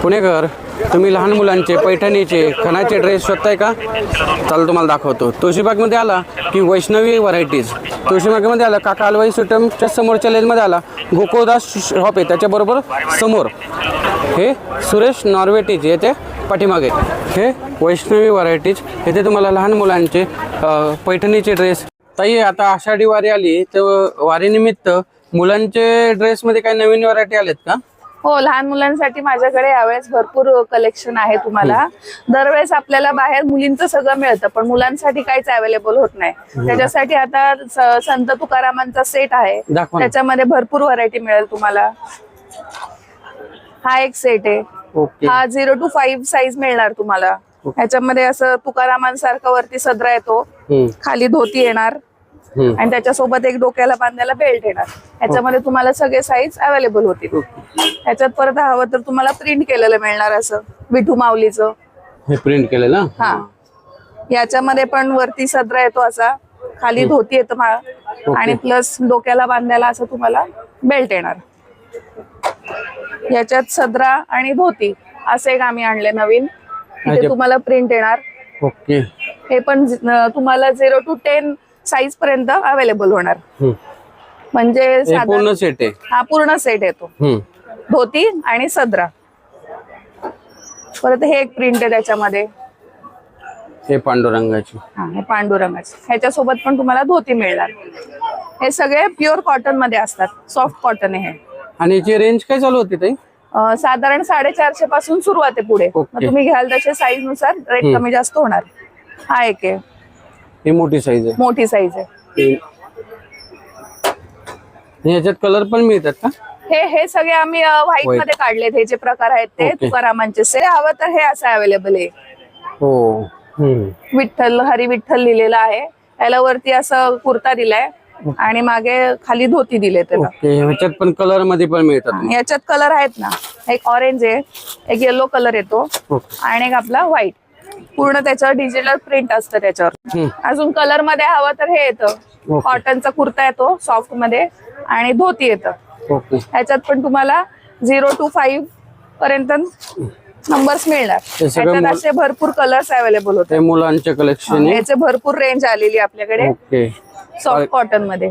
पुणेकर, तुम्ही लहान मुलांचे पैठणीचे खणाचे ड्रेस शोधताय का? चला तुम्हाला दाखवतो. तुळशीबागमध्ये आला की वैष्णवी व्हरायटीज, तुळशीबागमध्ये आला काका अलवाई सुटमच्या समोरच्या लेनमध्ये आला गोकुळदास शॉप आहे, त्याच्याबरोबर समोर हे सुरेश नॉर्वेटीज येते पाठीमागे हे वैष्णवी व्हरायटीज. येथे तुम्हाला लहान मुलांचे पैठणीचे ड्रेस. ताई, आता आषाढी वारी आली तर वारीनिमित्त मुलांचे ड्रेसमध्ये काही नवीन व्हरायटी आलेत का? हो, लहान मुलांसाठी माझ्याकडे यावेळेस भरपूर कलेक्शन आहे. तुम्हाला दरवेळेस आपल्याला बाहेर मुलींचं सगळं मिळतं, पण मुलांसाठी काहीच अवेलेबल होत नाही. त्याच्यासाठी आता संत तुकारामांचा सेट आहे, त्याच्यामध्ये भरपूर व्हरायटी मिळेल तुम्हाला. हा एक सेट आहे. हा 0 to 5 साईज मिळणार तुम्हाला. ह्याच्यामध्ये असं तुकारामांसारखा वरती सदरा येतो, खाली धोती येणार आणि त्याच्यासोबत एक डोक्याला बांधायला बेल्ट येणार. ह्याच्यामध्ये तुम्हाला सगळे साईज अवेलेबल होतील. ह्याच्यात परत हवं तर तुम्हाला प्रिंट केलेलं मिळणार, असं विठू माऊलीचं हे प्रिंट केलेलं. हा, याच्यामध्ये पण वरती सदरा येतो असा, खाली धोती येतं आणि प्लस डोक्याला बांधायला असं तुम्हाला बेल्ट येणार. याच्यात सदरा आणि धोती असे एक आम्ही आणले नवीन. इथे तुम्हाला प्रिंट येणार. ओके. हे पण तुम्हाला 0 to 10 साईज पर्यंत अवेलेबल होणार. म्हणजे पूर्ण सेट आहे. हा पूर्ण सेट येतो, धोती आणि सदरा. परत हे एक प्रिंट आहे त्याच्यामध्ये, हे पांडुरंगाची. हा, हे पांडुरंगाची. ह्याच्यासोबत पण तुम्हाला धोती मिळणार. हे सगळे प्युअर कॉटन मध्ये असतात, सॉफ्ट कॉटन आहे. आणि याची रेंज काय चालू होती ताई? साधारण 450 पासून सुरुवात आहे पुढे. मग तुम्ही घ्याल तसे साईज नुसार रेट कमी जास्त होणार. हा एक आहे, ही मोठी साईज आहे. मोठी साईज आहे. याच्यात कलर पण मिळतात का? हे सगळे आम्ही व्हाईट मध्ये काढलेत. हे जे प्रकार आहेत ते तुकारामांचे. से हवं तर हे असं अवेलेबल आहे. हो. विठ्ठल, हरी विठ्ठल लिहिलेलं आहे. याला वरती असं कुर्ता दिलाय आणि मागे खाली धोती दिले त्याला. ह्याच्यात पण कलर मध्ये पण मिळतात. याच्यात कलर आहेत ना, एक ऑरेंज आहे, एक येलो कलर येतो आणि एक आपला व्हाईट. पूर्ण त्याच्यावर डिजिटल प्रिंट असतं त्याच्यावर. अजून कलर मध्ये हवं तर हे येतं, कॉटनचा कुर्ता येतो सॉफ्ट मध्ये आणि धोती येतं. ह्याच्यात पण तुम्हाला 0 to 5 पर्यंत नंबर्स मिळणार. त्याच्यात असे भरपूर कलर्स अवेलेबल होते. मुलांचे कलेक्शन, याचे भरपूर रेंज आलेली आपल्याकडे सॉफ्ट कॉटन मध्ये.